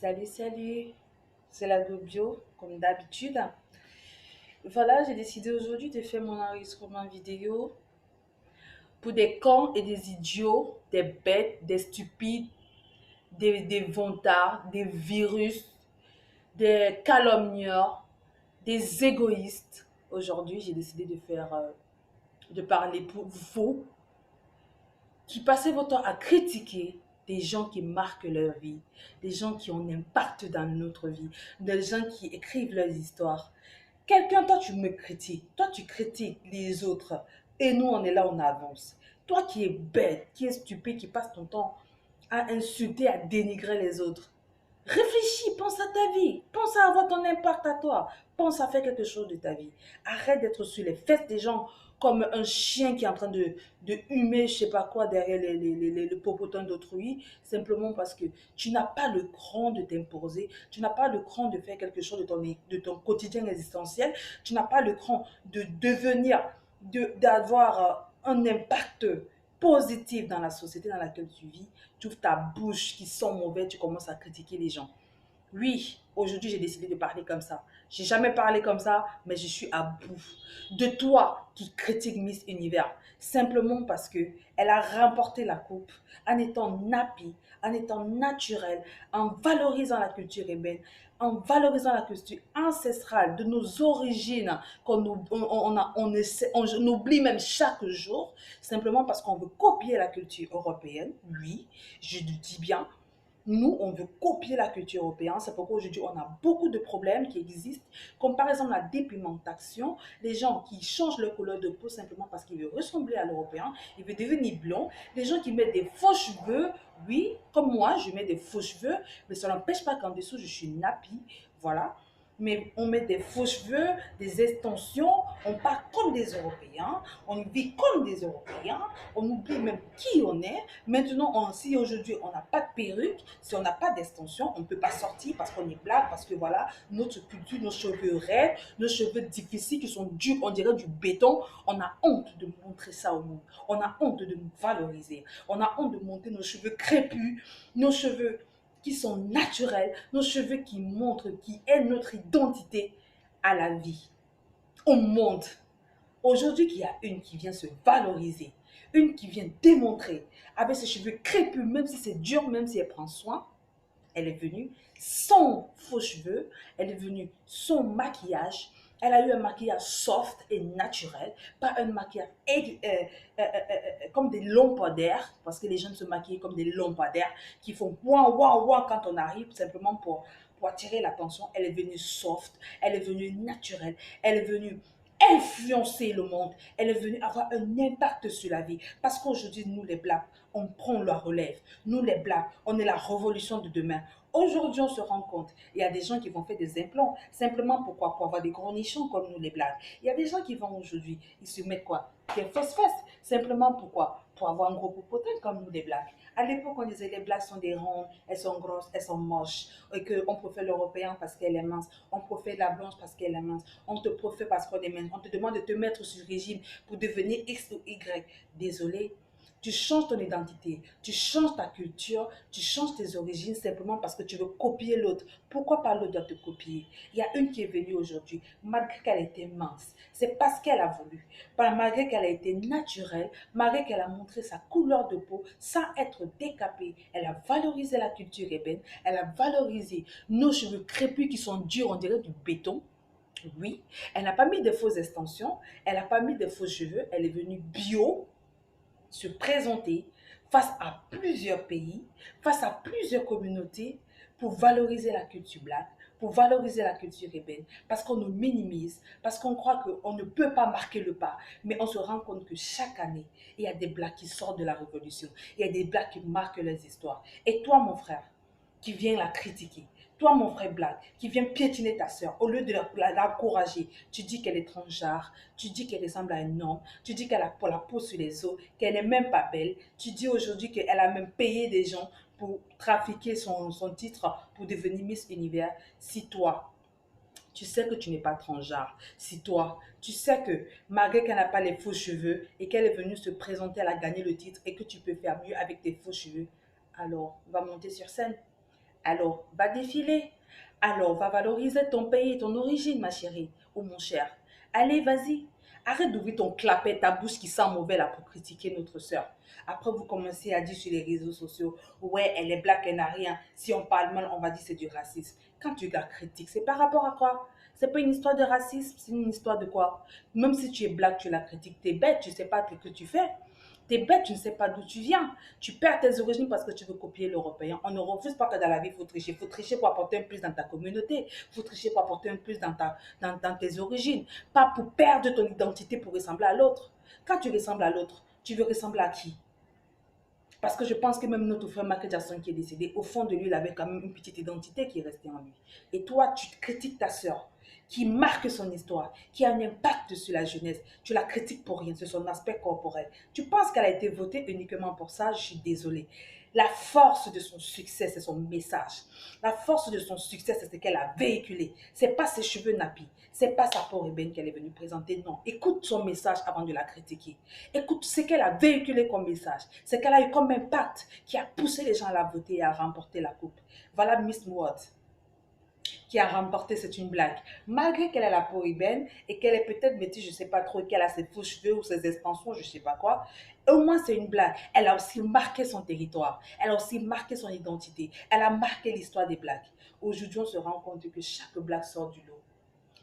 Salut, salut, c'est la Go Bio, comme d'habitude. Voilà, j'ai décidé aujourd'hui de faire mon enregistrement vidéo pour des cons et des idiots, des bêtes, des stupides, des vantards, des virus, des calomnieurs, des égoïstes. Aujourd'hui, j'ai décidé de parler pour vous qui passez votre temps à critiquer des gens qui marquent leur vie, des gens qui ont un impact dans notre vie, des gens qui écrivent leurs histoires. Quelqu'un, toi, tu me critiques, toi, tu critiques les autres, et nous, on est là, on avance. Toi qui es bête, qui es stupide, qui passe ton temps à insulter, à dénigrer les autres. Réfléchis, pense à ta vie, pense à avoir ton impact à toi, pense à faire quelque chose de ta vie. Arrête d'être sur les fesses des gens comme un chien qui est en train de humer, je sais pas quoi, derrière le popotin d'autrui, simplement parce que tu n'as pas le cran de t'imposer, tu n'as pas le cran de faire quelque chose de ton quotidien existentiel, tu n'as pas le cran de devenir, d'avoir un impact positif dans la société dans laquelle tu vis. Tu ouvres ta bouche qui sent mauvais, tu commences à critiquer les gens. Oui, aujourd'hui j'ai décidé de parler comme ça. J'ai jamais parlé comme ça, mais je suis à bout de toi qui critique Miss Univers simplement parce que elle a remporté la coupe en étant nappie, en étant naturelle, en valorisant la culture urbaine, en valorisant la culture ancestrale de nos origines on oublie même chaque jour simplement parce qu'on veut copier la culture européenne. Oui, je le dis bien, nous, on veut copier la culture européenne. C'est pourquoi aujourd'hui, on a beaucoup de problèmes qui existent, comme par exemple la dépigmentation. Les gens qui changent leur couleur de peau simplement parce qu'ils veulent ressembler à l'européen, ils veulent devenir blonds. Les gens qui mettent des faux cheveux, oui, comme moi, je mets des faux cheveux, mais ça n'empêche pas qu'en dessous, je suis nappie. Voilà. Mais on met des faux cheveux, des extensions, on parle comme des Européens, on vit comme des Européens, on oublie même qui on est. Maintenant, si aujourd'hui on n'a pas de perruque, si on n'a pas d'extension, on ne peut pas sortir parce qu'on est black, parce que voilà, notre culture, nos cheveux raides, nos cheveux difficiles qui sont durs, on dirait du béton, on a honte de montrer ça au monde. On a honte de nous valoriser. On a honte de montrer nos cheveux crépus, nos cheveux qui sont naturels, nos cheveux qui montrent, qui est notre identité à la vie, au monde. Aujourd'hui, qu'il y a une qui vient se valoriser, une qui vient démontrer, avec ses cheveux crépus, même si c'est dur, même si elle prend soin, elle est venue sans faux cheveux, elle est venue sans maquillage, elle a eu un maquillage soft et naturel, pas un maquillage comme des lampadaires, parce que les jeunes se maquillent comme des lampadaires qui font ouah ouah ouah quand on arrive, simplement pour attirer l'attention. Elle est venue soft, elle est venue naturelle, elle est venue influencer le monde, elle est venue avoir un impact sur la vie. Parce qu'aujourd'hui, nous les Blacks, on prend la relève. Nous les Blacks, on est la révolution de demain. Aujourd'hui, on se rend compte, il y a des gens qui vont faire des implants, simplement pourquoi? Pour avoir des gros nichons comme nous les Blacks. Il y a des gens qui vont aujourd'hui, ils se mettent quoi? Des fausses fesses, simplement pourquoi? Pour avoir un gros popotin comme nous les Blacks. À l'époque, on disait les Blacks sont des rondes, elles sont grosses, elles sont moches, et qu'on préfère l'Européen parce qu'elle est mince, on préfère la blanche parce qu'elle est mince, on te préfère parce qu'on est mince, on te demande de te mettre sur le régime pour devenir X ou Y. Désolé, tu changes ton identité, tu changes ta culture, tu changes tes origines simplement parce que tu veux copier l'autre. Pourquoi pas l'autre doit te copier? Il y a une qui est venue aujourd'hui, malgré qu'elle était mince. C'est parce qu'elle a voulu. Malgré qu'elle a été naturelle, malgré qu'elle a montré sa couleur de peau sans être décapée. Elle a valorisé la culture ébène, elle a valorisé nos cheveux crépus qui sont durs, on dirait du béton. Oui, elle n'a pas mis de fausses extensions, elle n'a pas mis de faux cheveux, elle est venue bio, se présenter face à plusieurs pays, face à plusieurs communautés pour valoriser la culture black, pour valoriser la culture ébène, parce qu'on nous minimise, parce qu'on croit qu'on ne peut pas marquer le pas, mais on se rend compte que chaque année, il y a des blacks qui sortent de la révolution, il y a des blacks qui marquent leurs histoires. Et toi, mon frère, qui vient la critiquer. Toi, mon frère Black, qui vient piétiner ta soeur, au lieu de l'encourager, tu dis qu'elle est transgenre, tu dis qu'elle ressemble à un homme, tu dis qu'elle a pour la peau sur les os, qu'elle n'est même pas belle, tu dis aujourd'hui qu'elle a même payé des gens pour trafiquer son titre pour devenir Miss Univers. Si toi, tu sais que tu n'es pas transgenre, si toi, tu sais que malgré qu'elle n'a pas les faux cheveux et qu'elle est venue se présenter, elle a gagné le titre et que tu peux faire mieux avec tes faux cheveux, alors va monter sur scène. Alors, va défiler. Alors, va valoriser ton pays et ton origine, ma chérie ou mon cher. Allez, vas-y. Arrête d'ouvrir ton clapet, ta bouche qui sent mauvais là pour critiquer notre sœur. Après, vous commencez à dire sur les réseaux sociaux, ouais, elle est black, elle n'a rien. Si on parle mal, on va dire c'est du racisme. Quand tu la critiques, c'est par rapport à quoi? C'est pas une histoire de racisme, c'est une histoire de quoi? Même si tu es black, tu la critiques, t'es bête, tu sais pas ce que tu fais. T'es bête, tu ne sais pas d'où tu viens. Tu perds tes origines parce que tu veux copier l'européen. On ne refuse pas que dans la vie, il faut tricher. Il faut tricher pour apporter un plus dans ta communauté. Il faut tricher pour apporter un plus dans tes origines. Pas pour perdre ton identité pour ressembler à l'autre. Quand tu ressembles à l'autre, tu veux ressembler à qui? Parce que je pense que même notre frère Michael Jackson qui est décédé, au fond de lui, il avait quand même une petite identité qui est restée en lui. Et toi, tu critiques ta sœur, qui marque son histoire, qui a un impact sur la jeunesse. Tu la critiques pour rien, c'est son aspect corporel. Tu penses qu'elle a été votée uniquement pour ça? Je suis désolée. La force de son succès, c'est son message. La force de son succès, c'est ce qu'elle a véhiculé. C'est pas ses cheveux nappis. C'est pas sa peau ébène qu'elle est venue présenter. Non. Écoute son message avant de la critiquer. Écoute ce qu'elle a véhiculé comme message. Ce qu'elle a eu comme impact qui a poussé les gens à la voter et à remporter la coupe. Voilà Miss World qui a remporté, c'est une blague. Malgré qu'elle a la peau ébène et qu'elle est peut-être métisse, je ne sais pas trop, qu'elle a ses faux cheveux ou ses extensions, je ne sais pas quoi, au moins c'est une blague. Elle a aussi marqué son territoire. Elle a aussi marqué son identité. Elle a marqué l'histoire des blagues. Aujourd'hui, on se rend compte que chaque blague sort du lot.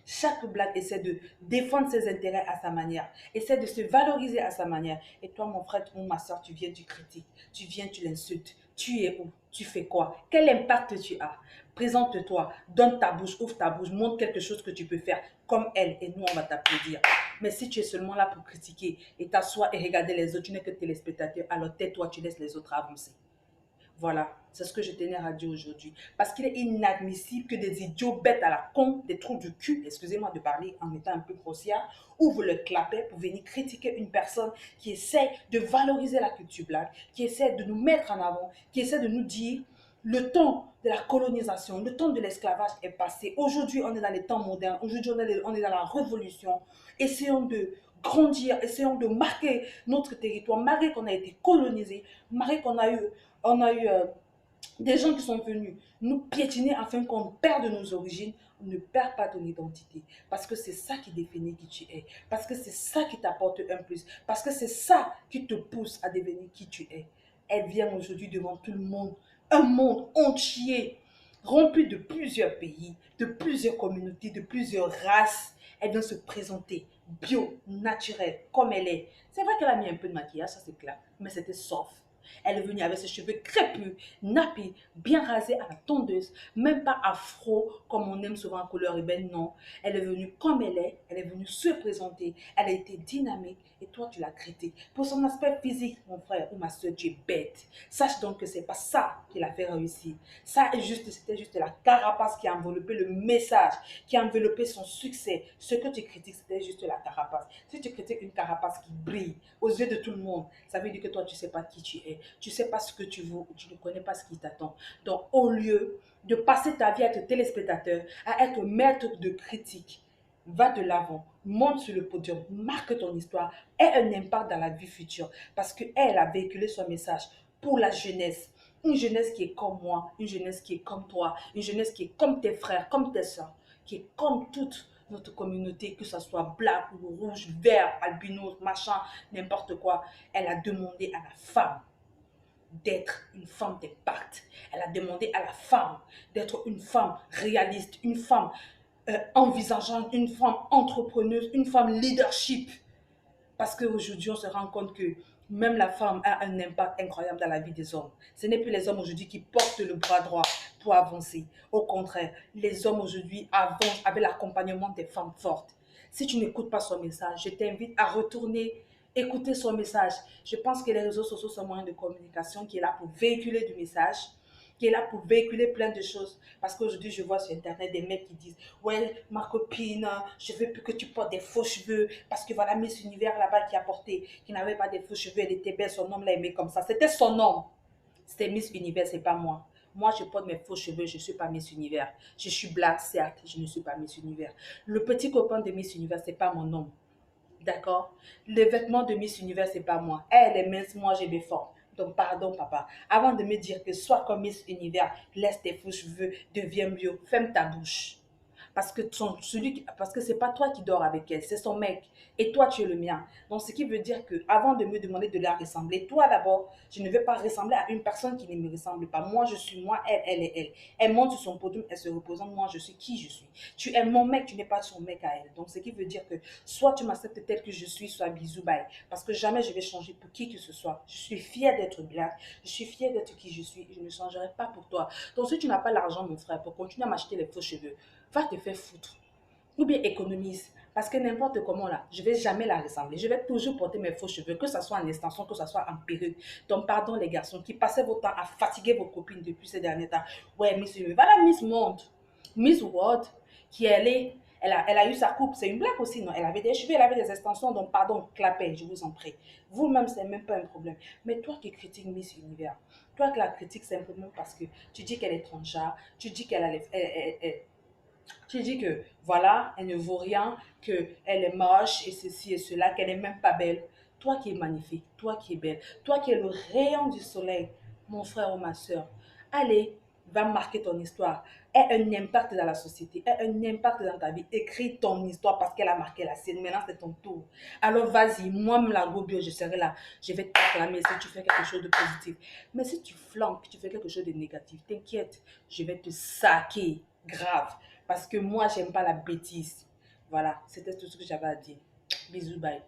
Chaque blague essaie de défendre ses intérêts à sa manière, essaie de se valoriser à sa manière. Et toi, mon frère ou ma soeur, tu viens, tu critiques, tu viens, tu l'insultes. Tu es où? Tu fais quoi? Quel impact tu as? Présente-toi, donne ta bouche, ouvre ta bouche, montre quelque chose que tu peux faire comme elle et nous, on va t'applaudir. Mais si tu es seulement là pour critiquer et t'asseoir et regarder les autres, tu n'es que téléspectateur, alors tais-toi, tu laisses les autres avancer. Voilà, c'est ce que je tenais à dire aujourd'hui. Parce qu'il est inadmissible que des idiots bêtes à la con, des trous du cul, excusez-moi de parler en étant un peu grossière, ouvrent le clapet pour venir critiquer une personne qui essaie de valoriser la culture black, qui essaie de nous mettre en avant, qui essaie de nous dire le temps de la colonisation, le temps de l'esclavage est passé. Aujourd'hui, on est dans les temps modernes. Aujourd'hui, on est dans la révolution. Essayons de grandir, essayons de marquer notre territoire, malgré qu'on a été colonisé, malgré qu'on a eu des gens qui sont venus nous piétiner afin qu'on perde nos origines. On ne perd pas ton identité. Parce que c'est ça qui définit qui tu es. Parce que c'est ça qui t'apporte un plus. Parce que c'est ça qui te pousse à devenir qui tu es. Elle vient aujourd'hui devant tout le monde. Un monde entier, rempli de plusieurs pays, de plusieurs communautés, de plusieurs races. Elle vient se présenter bio, naturelle, comme elle est. C'est vrai qu'elle a mis un peu de maquillage, ça c'est clair, mais c'était soft. Elle est venue avec ses cheveux crépus, nappés, bien rasés à la tondeuse, même pas afro comme on aime souvent en couleur ébène, non. Elle est venue comme elle est venue se présenter, elle a été dynamique et toi tu l'as critiquée. Pour son aspect physique, mon frère ou ma soeur, tu es bête. Sache donc que c'est pas ça qui l'a fait réussir. C'était juste la carapace qui a enveloppé le message, qui a enveloppé son succès. Ce que tu critiques, c'était juste la carapace. Si tu critiques une carapace qui brille aux yeux de tout le monde, ça veut dire que toi, tu ne sais pas qui tu es. Tu ne sais pas ce que tu veux, tu ne connais pas ce qui t'attend. Donc, au lieu de passer ta vie à être téléspectateur, à être maître de critique, va de l'avant, monte sur le podium, marque ton histoire, aie un impact dans la vie future parce qu'elle a véhiculé son message pour la jeunesse. Une jeunesse qui est comme moi, une jeunesse qui est comme toi, une jeunesse qui est comme tes frères, comme tes soeurs, qui est comme toute notre communauté, que ce soit black ou rouge, vert, albinos, machin, n'importe quoi. Elle a demandé à la femme d'être une femme d'impact. Elle a demandé à la femme d'être une femme réaliste, une femme envisageante, une femme entrepreneuse, une femme leadership. Parce qu'aujourd'hui, on se rend compte que même la femme a un impact incroyable dans la vie des hommes. Ce n'est plus les hommes aujourd'hui qui portent le bras droit pour avancer. Au contraire, les hommes aujourd'hui avancent avec l'accompagnement des femmes fortes. Si tu n'écoutes pas son message, je t'invite à retourner écouter son message. Je pense que les réseaux sociaux sont un moyen de communication qui est là pour véhiculer du message, qui est là pour véhiculer plein de choses. Parce qu'aujourd'hui, je vois sur Internet des mecs qui disent ouais, ma copine, je veux plus que tu portes des faux cheveux. Parce que voilà, Miss Univers là-bas qui a porté, qui n'avait pas des faux cheveux, elle était belle, son homme l'a aimé comme ça. C'était son homme. C'était Miss Univers, c'est pas moi. Moi, je porte mes faux cheveux, je ne suis pas Miss Univers. Je suis black, certes, je ne suis pas Miss Univers. Le petit copain de Miss Univers, c'est pas mon homme. D'accord? Les vêtements de Miss Univers, c'est pas moi. Elle est mince, moi j'ai des formes. Donc, pardon, papa. Avant de me dire que sois comme Miss Univers, laisse tes faux cheveux, deviens bio, ferme ta bouche. Parce que c'est pas toi qui dors avec elle, c'est son mec. Et toi, tu es le mien. Donc, ce qui veut dire que avant de me demander de la ressembler, toi d'abord, je ne vais pas ressembler à une personne qui ne me ressemble pas. Moi, je suis moi, elle est elle. Elle monte sur son podium, elle se représente, moi, je suis qui je suis. Tu es mon mec, tu n'es pas son mec à elle. Donc, ce qui veut dire que soit tu m'acceptes tel que je suis, soit bisous, bye. Parce que jamais je vais changer pour qui que ce soit. Je suis fière d'être black, je suis fière d'être qui je suis. Je ne changerai pas pour toi. Donc, si tu n'as pas l'argent, mon frère, pour continuer à m'acheter les faux cheveux, va te faire foutre. Ou bien économise. Parce que n'importe comment là, je ne vais jamais la ressembler. Je vais toujours porter mes faux cheveux, que ce soit en extension, que ce soit en perruque. Donc, pardon les garçons qui passaient votre temps à fatiguer vos copines depuis ces derniers temps. Ouais, Miss, voilà Miss Monde, Miss World, qui elle a eu sa coupe. C'est une blague aussi, non? Elle avait des cheveux, elle avait des extensions. Donc, pardon, clapez, je vous en prie. Vous-même, c'est même pas un problème. Mais toi qui critiques Miss Univers, toi qui la critiques simplement parce que tu dis qu'elle est transgenre, tu dis qu'elle a tu dis que voilà, elle ne vaut rien, qu'elle est moche et ceci et cela, qu'elle n'est même pas belle. Toi qui es magnifique, toi qui es belle, toi qui es le rayon du soleil, mon frère ou ma soeur, allez, va marquer ton histoire. Aie un impact dans la société, aie un impact dans ta vie. Écris ton histoire parce qu'elle a marqué la sienne. Maintenant, c'est ton tour. Alors, vas-y, moi-même, la Gobio, je serai là. Je vais t'acclamer si tu fais quelque chose de positif. Mais si tu flanques, tu fais quelque chose de négatif, t'inquiète, je vais te saquer. Grave. Parce que moi, j'aime pas la bêtise. Voilà, c'était tout ce que j'avais à dire. Bisous, bye.